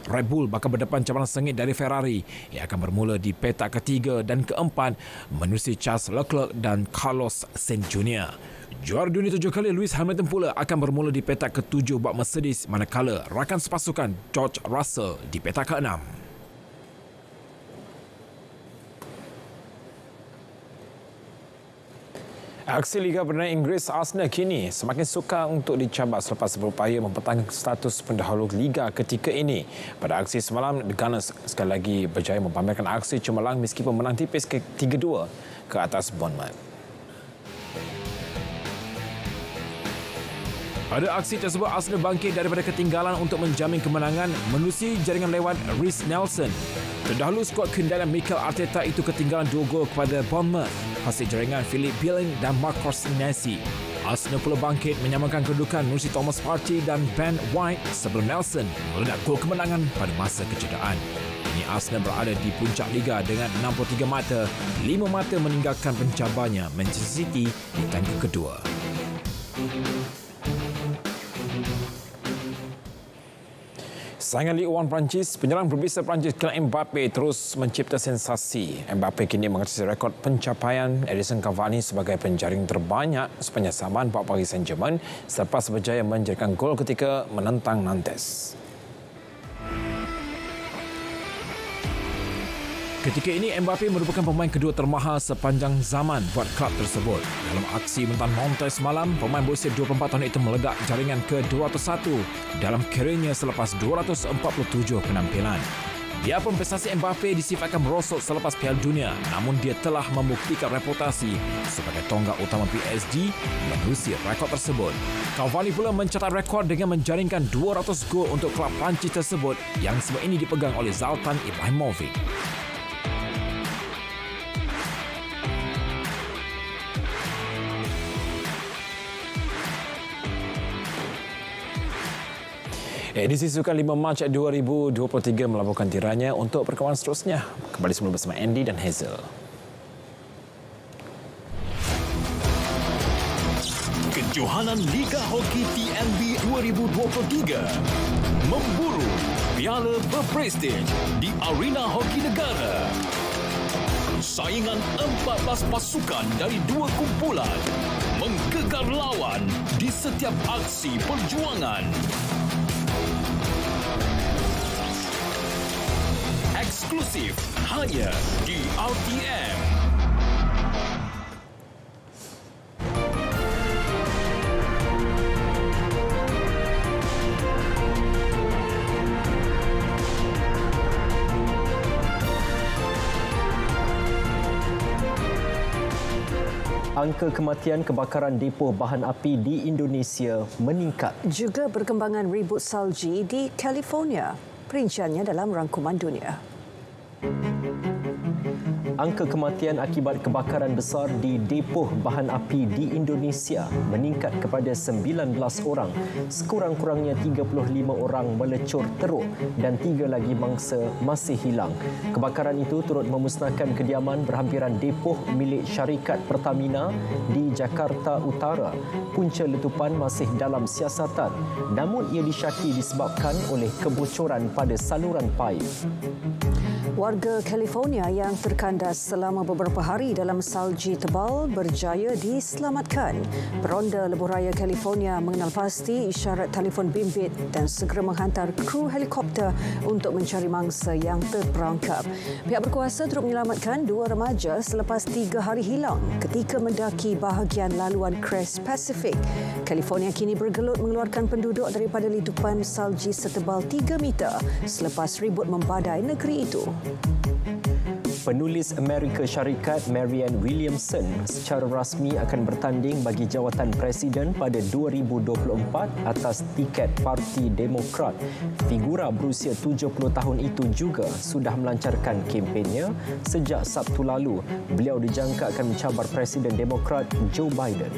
Red Bull bakal berdepan cabaran sengit dari Ferrari yang akan bermula di petak ketiga dan keempat menerusi Charles Leclerc dan Carlos Sainz Jr. Juara dunia 7 kali Lewis Hamilton pula akan bermula di petak ke-7 buat Mercedes, manakala rakan sepasukan George Russell di petak ke-6. Aksi Liga Perdana Inggeris Arsenal kini semakin sukar untuk dicabar selepas berupaya mempertahankan status pendahulu Liga ketika ini. Pada aksi semalam, The Gunners sekali lagi berjaya mempamerkan aksi cemerlang meskipun menang tipis ke 3-2 ke atas Bournemouth. Pada aksi tersebut, Arsenal bangkit daripada ketinggalan untuk menjamin kemenangan menerusi jaringan lewat Reiss Nelson. Terdahulu skuad kendalian Mikel Arteta itu ketinggalan 2 gol kepada Bournemouth hasil jaringan Philip Billing dan Marcos Senesi. Arsenal pula bangkit menyamakan kedudukan menerusi Thomas Partey dan Ben White sebelum Nelson meledak gol kemenangan pada masa kecederaan. Kini Arsenal berada di puncak Liga dengan 63 mata, 5 mata meninggalkan pencabarnya Manchester City di tangga kedua. Saingan Ligue 1 Perancis, penyerang berbisa Perancis Kylian Mbappe terus mencipta sensasi. Mbappe kini mengatasi rekod pencapaian Edinson Cavani sebagai penjaring terbanyak sepanjang zaman buat Paris Saint-Germain selepas berjaya menjaringkan gol ketika menentang Nantes. Ketika ini, Mbappe merupakan pemain kedua termahal sepanjang zaman buat klub tersebut. Dalam aksi menentang Nantes malam, pemain berusia 24 tahun itu meledak jaringan ke-201 dalam kerjanya selepas 247 penampilan. Biarpun prestasi Mbappe disifatkan merosot selepas Piala Dunia, namun dia telah membuktikan reputasi sebagai tonggak utama PSG menerusi rekod tersebut. Cavani pula mencatat rekod dengan menjaringkan 200 gol untuk klub Perancis tersebut yang sebelum ini dipegang oleh Zlatan Ibrahimovic. Edisi Sukan 5 Mac 2023 melaporkan tiranya untuk perkembangan seterusnya. Kembali semula bersama Andy dan Hazel. Kejohanan Liga Hoki TNB 2023 memburu piala berprestij di Arena Hoki Negara. Saingan 14 pasukan dari 2 kumpulan menggegar lawan di setiap aksi perjuangan. Eksklusif hanya di RTM. Angka kematian kebakaran depo bahan api di Indonesia meningkat. Juga perkembangan ribut salji di California. Perinciannya dalam rangkuman dunia. Angka kematian akibat kebakaran besar di depo bahan api di Indonesia meningkat kepada 19 orang. Sekurang-kurangnya 35 orang melecur teruk dan 3 lagi mangsa masih hilang. Kebakaran itu turut memusnahkan kediaman berhampiran depo milik syarikat Pertamina di Jakarta Utara. Punca letupan masih dalam siasatan, namun ia disyaki disebabkan oleh kebocoran pada saluran paip. Warga California yang terkandas selama beberapa hari dalam salji tebal berjaya diselamatkan. Peronda Lebuhraya California mengenal pasti isyarat telefon bimbit dan segera menghantar kru helikopter untuk mencari mangsa yang terperangkap. Pihak berkuasa turut menyelamatkan 2 remaja selepas 3 hari hilang ketika mendaki bahagian laluan Crest Pacific. California kini bergelut mengeluarkan penduduk daripada letupan salji setebal 3 meter selepas ribut membadai negeri itu. Penulis Amerika Syarikat Marianne Williamson secara rasmi akan bertanding bagi jawatan Presiden pada 2024 atas tiket Parti Demokrat. Figura berusia 70 tahun itu juga sudah melancarkan kempennya sejak Sabtu lalu. Beliau dijangka akan mencabar Presiden Demokrat Joe Biden.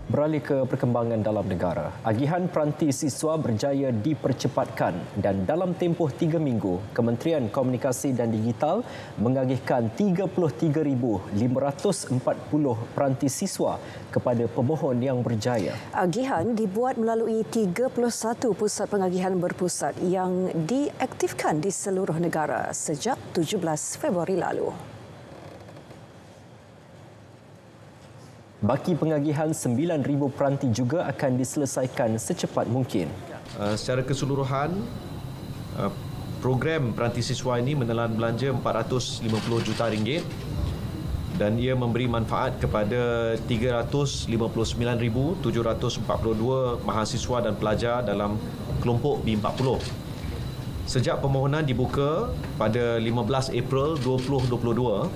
Beralih ke perkembangan dalam negara. Agihan peranti siswa berjaya dipercepatkan dan dalam tempoh 3 minggu, Kementerian Komunikasi dan Digital mengagihkan 33,540 peranti siswa kepada pemohon yang berjaya. Agihan dibuat melalui 31 pusat pengagihan berpusat yang diaktifkan di seluruh negara sejak 17 Februari lalu. Baki pengagihan 9,000 peranti juga akan diselesaikan secepat mungkin. Secara keseluruhan, program peranti siswa ini menelan belanja RM450 juta dan ia memberi manfaat kepada 359,742 mahasiswa dan pelajar dalam kelompok B40. Sejak permohonan dibuka pada 15 April 2022,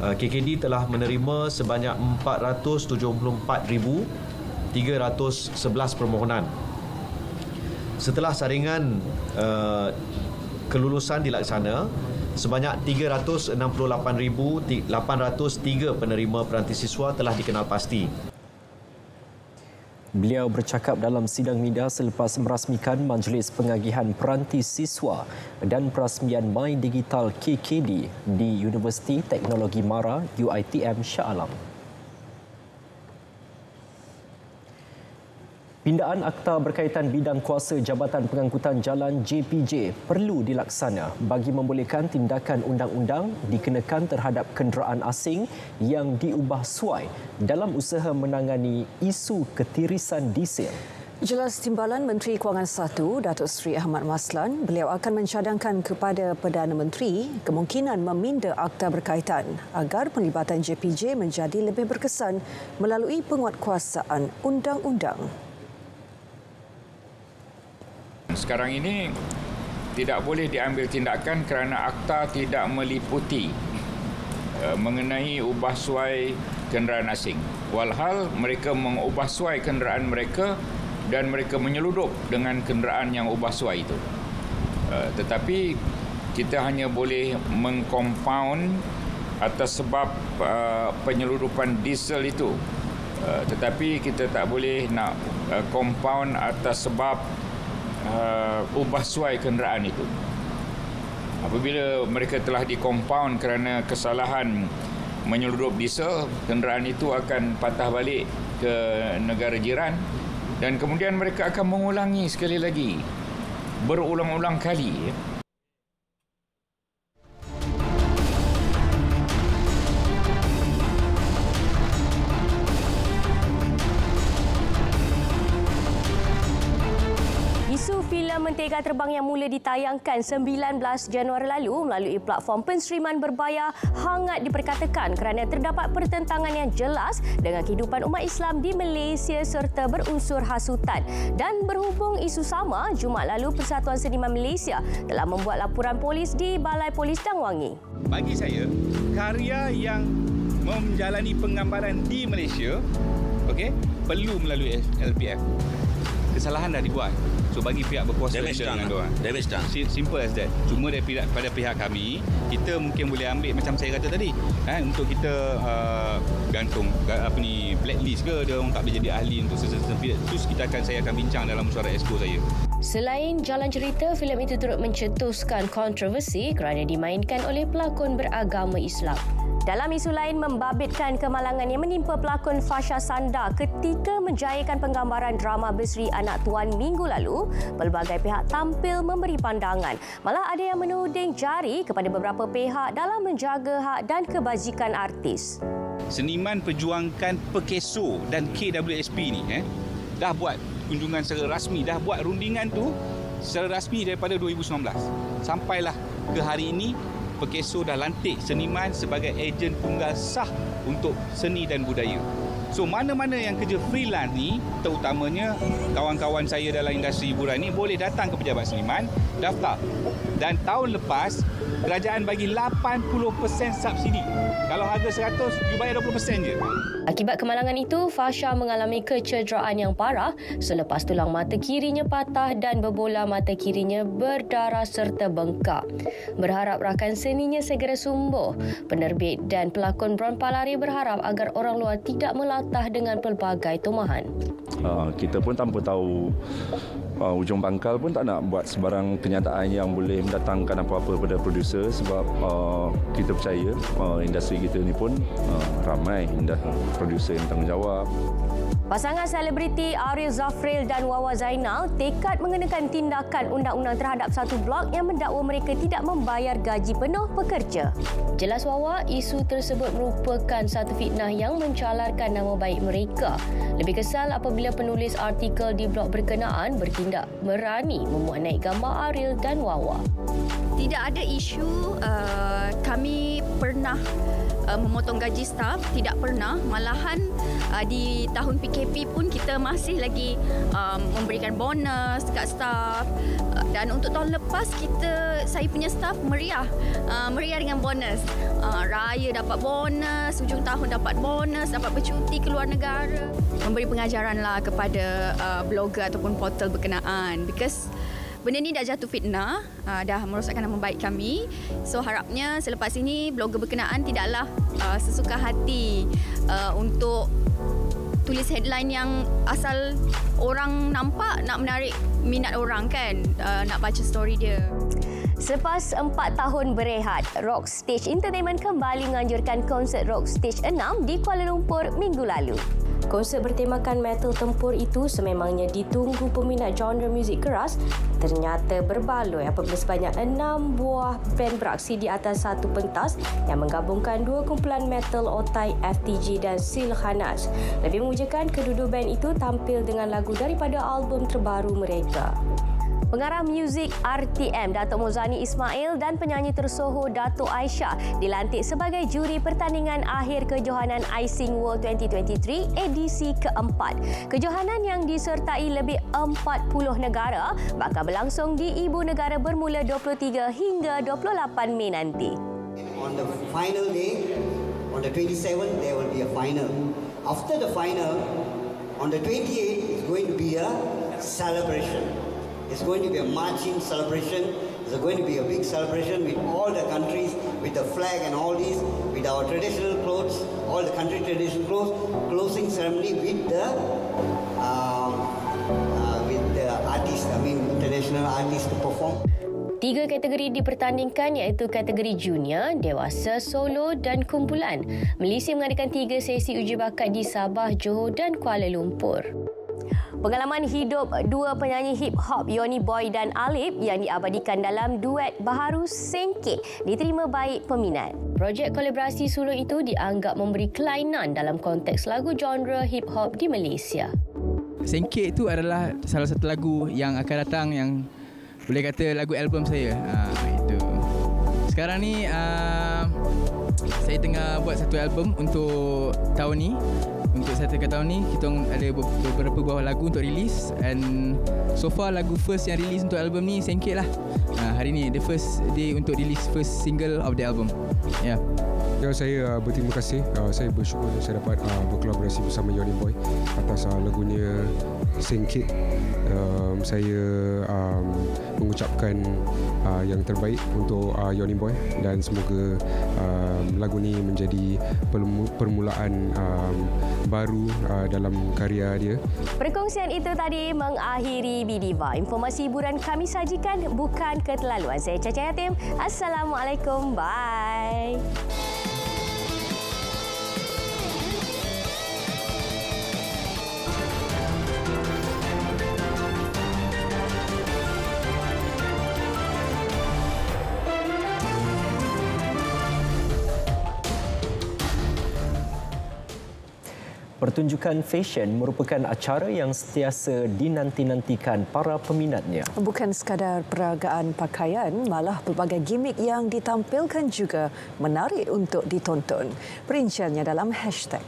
KKD telah menerima sebanyak 474,311 permohonan. Setelah saringan kelulusan dilaksana, sebanyak 368,803 penerima peranti siswa telah dikenal pasti. Beliau bercakap dalam sidang media selepas merasmikan Majlis Pengagihan Peranti Siswa dan perasmian My Digital KKD di Universiti Teknologi Mara UiTM Shah Alam. Pindaan akta berkaitan bidang kuasa Jabatan Pengangkutan Jalan JPJ perlu dilaksana bagi membolehkan tindakan undang-undang dikenakan terhadap kenderaan asing yang diubah suai dalam usaha menangani isu ketirisan diesel. Jelas Timbalan Menteri Kewangan 1, Datuk Seri Ahmad Maslan, beliau akan mencadangkan kepada Perdana Menteri kemungkinan meminda akta berkaitan agar penglibatan JPJ menjadi lebih berkesan melalui penguatkuasaan undang-undang. Sekarang ini tidak boleh diambil tindakan kerana akta tidak meliputi mengenai ubah suai kenderaan asing. Walhal mereka mengubah suai kenderaan mereka dan mereka menyeludup dengan kenderaan yang ubah suai itu. Tetapi kita hanya boleh mengcompound atas sebab penyeludupan diesel itu. Tetapi kita tak boleh nak compound atas sebab ubah suai kenderaan itu. Apabila mereka telah dikompaun kerana kesalahan menyeludup diesel, kenderaan itu akan patah balik ke negara jiran dan kemudian mereka akan mengulangi sekali lagi, berulang-ulang kali. Mentega Terbang yang mula ditayangkan 19 Januari lalu melalui platform penstreaman berbayar hangat diperkatakan kerana terdapat pertentangan yang jelas dengan kehidupan umat Islam di Malaysia serta berunsur hasutan. Dan berhubung isu sama, Jumaat lalu Persatuan Seniman Malaysia telah membuat laporan polis di Balai Polis Dang Wangi. Bagi saya, karya yang menjalani penggambaran di Malaysia perlu melalui LPF. Kesalahan dah dibuat. So bagi pihak berkuasa dengan diorang. Damage done. Simple as that. Cuma pada pihak kami, kita mungkin boleh ambil macam saya kata tadi, untuk kita gantung blacklist ke dia orang tak boleh jadi ahli untuk sesuatu period. Terus saya akan bincang dalam mesyuarat exco saya. Selain jalan cerita, filem itu turut mencetuskan kontroversi kerana dimainkan oleh pelakon beragama Islam. Dalam isu lain, membabitkan kemalangan yang menimpa pelakon Fasha Sanda ketika menjayakan penggambaran drama Berseri Anak Tuan minggu lalu, pelbagai pihak tampil memberi pandangan. Malah ada yang menuding jari kepada beberapa pihak dalam menjaga hak dan kebajikan artis. Seniman perjuangkan Pekeso dan KWSP ni dah buat kunjungan secara rasmi, dah buat rundingan tu secara rasmi daripada 2019. Sampailah ke hari ini, Pekeso dah lantik seniman sebagai ejen tunggal sah untuk seni dan budaya. So mana-mana yang kerja freelance ni, terutamanya kawan-kawan saya dalam industri hiburan ni, boleh datang ke Pejabat Seniman, daftar. Dan tahun lepas, kerajaan bagi 80% subsidi. Kalau harga 100, you bayar 20% je. Akibat kemalangan itu, Fasha mengalami kecederaan yang parah selepas tulang mata kirinya patah dan berbola mata kirinya berdarah serta bengkak. Berharap rakan seninya segera sembuh. Penerbit dan pelakon Bron Palari berharap agar orang luar tidak melatah dengan pelbagai tumahan. Kita pun tanpa tahu ujung pangkal pun tak nak buat sebarang kenyataan yang boleh mendatangkan apa-apa pada produser sebab kita percaya industri kita ni pun ramai produser yang bertanggungjawab. Pasangan selebriti Ariel Zafril dan Wawa Zainal tekad mengenakan tindakan undang-undang terhadap satu blog yang mendakwa mereka tidak membayar gaji penuh pekerja. Jelas Wawa, isu tersebut merupakan satu fitnah yang mencalarkan nama baik mereka. Lebih kesal apabila penulis artikel di blog berkenaan bertindak berani memuat naik gambar Ariel dan Wawa. Tidak ada isu kami pernah memotong gaji staf, tidak pernah. Malahan di tahun PKP pun kita masih lagi memberikan bonus dekat staf. Dan untuk tahun lepas saya punya staf meriah dengan bonus. Raya dapat bonus, hujung tahun dapat bonus, dapat bercuti ke luar negara. Memberi pengajaranlah kepada blogger ataupun portal berkenaan because benda ni dah jatuh fitnah, dah merosakkan nama baik kami. So harapnya selepas ini blogger berkenaan tidaklah sesuka hati untuk tulis headline yang asal orang nampak nak menarik minat orang kan, nak baca story dia. Selepas 4 tahun berehat, Rock Stage Entertainment kembali menganjurkan konsert Rock Stage 6 di Kuala Lumpur minggu lalu. Konsert bertemakan metal tempur itu sememangnya ditunggu peminat genre muzik keras ternyata berbaloi apabila sebanyak 6 buah band beraksi di atas satu pentas yang menggabungkan dua kumpulan metal Otai, FTG dan Silhanas. Lebih memujakan, kedua-dua band itu tampil dengan lagu daripada album terbaru mereka. Pengarah muzik RTM Datuk Muzani Ismail dan penyanyi tersohor Datuk Aisyah dilantik sebagai juri pertandingan akhir kejohanan Icing World 2023 edisi keempat. Kejohanan yang disertai lebih 40 negara bakal berlangsung di ibu negara bermula 23 hingga 28 Mei nanti. On the final day, on the 27th, there will be a final. After the final, on the 28th, it's going to be a celebration. It's going to be a marching celebration. It's going to be a big celebration with all the countries, with the flag and all these, with our traditional clothes, all the country traditional clothes. Closing ceremony with the artists, international artists to perform. 3 kategori dipertandingkan iaitu kategori junior, dewasa, solo dan kumpulan. Malaysia mengadakan 3 sesi uji bakat di Sabah, Johor dan Kuala Lumpur. Pengalaman hidup dua penyanyi hip-hop Yoni Boy dan Alip yang diabadikan dalam duet baharu Sengkek diterima baik peminat. Projek kolaborasi sulung itu dianggap memberi kelainan dalam konteks lagu genre hip-hop di Malaysia. Sengkek itu adalah salah satu lagu yang akan datang yang boleh kata lagu album saya. Itu. Sekarang ni saya tengah buat satu album untuk tahun ni. Untuk satu tahun ni, kita ada beberapa buah lagu untuk rilis and so far lagu first yang rilis untuk album ni Sengkek lah. Hari ni the first day untuk rilis first single of the album. Ya. Ya, saya berterima kasih. Saya bersyukur saya dapat berkolaborasi bersama Yoni Boy atas lagunya Sengkek. Saya mengucapkan yang terbaik untuk Yoni Boy dan semoga lagu ni menjadi permulaan baru dalam karya dia. Perkongsian itu tadi mengakhiri Bidiva. Informasi hiburan kami sajikan bukan keterlaluan. Saya Caca Yatim. Assalamualaikum. Bye. Pertunjukan fashion merupakan acara yang sentiasa dinanti-nantikan para peminatnya. Bukan sekadar peragaan pakaian, malah pelbagai gimmick yang ditampilkan juga menarik untuk ditonton. Perinciannya dalam hashtag.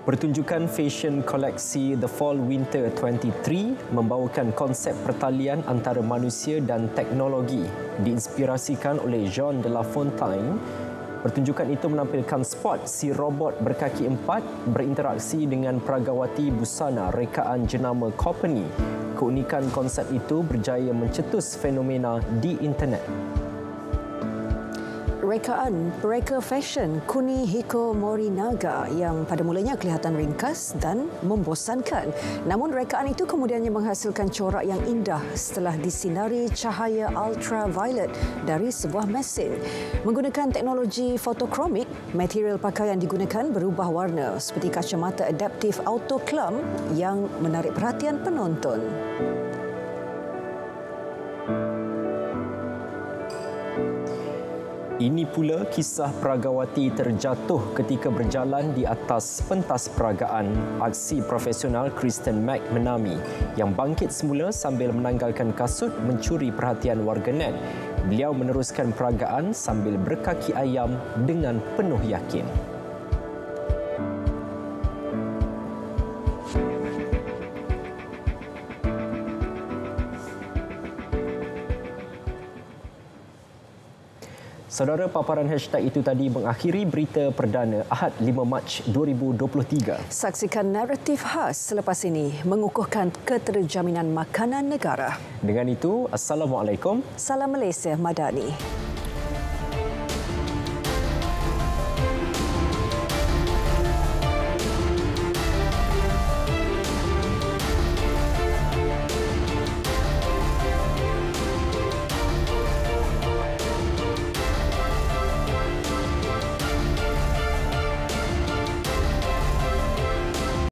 Pertunjukan fashion koleksi The Fall Winter 23 membawakan konsep pertalian antara manusia dan teknologi diinspirasikan oleh Jean de La Fontaine. Pertunjukan itu menampilkan spot si robot berkaki empat berinteraksi dengan peragawati busana rekaan jenama Coperni. Keunikan konsep itu berjaya mencetus fenomena di internet. Rekaan pereka fashion Kunihiko Morinaga yang pada mulanya kelihatan ringkas dan membosankan. Namun rekaan itu kemudiannya menghasilkan corak yang indah setelah disinari cahaya ultraviolet dari sebuah mesin. Menggunakan teknologi fotokromik, material pakaian digunakan berubah warna seperti kacamata adaptif autoclam yang menarik perhatian penonton. Ini pula kisah peragawati terjatuh ketika berjalan di atas pentas peragaan. Aksi profesional Kristen McMenamy yang bangkit semula sambil menanggalkan kasut mencuri perhatian warganet. Beliau meneruskan peragaan sambil berkaki ayam dengan penuh yakin. Saudara, paparan hashtag itu tadi mengakhiri berita perdana Ahad 5 Mac 2023. Saksikan naratif khas selepas ini mengukuhkan keterjaminan makanan negara. Dengan itu, Assalamualaikum. Salam Malaysia Madani.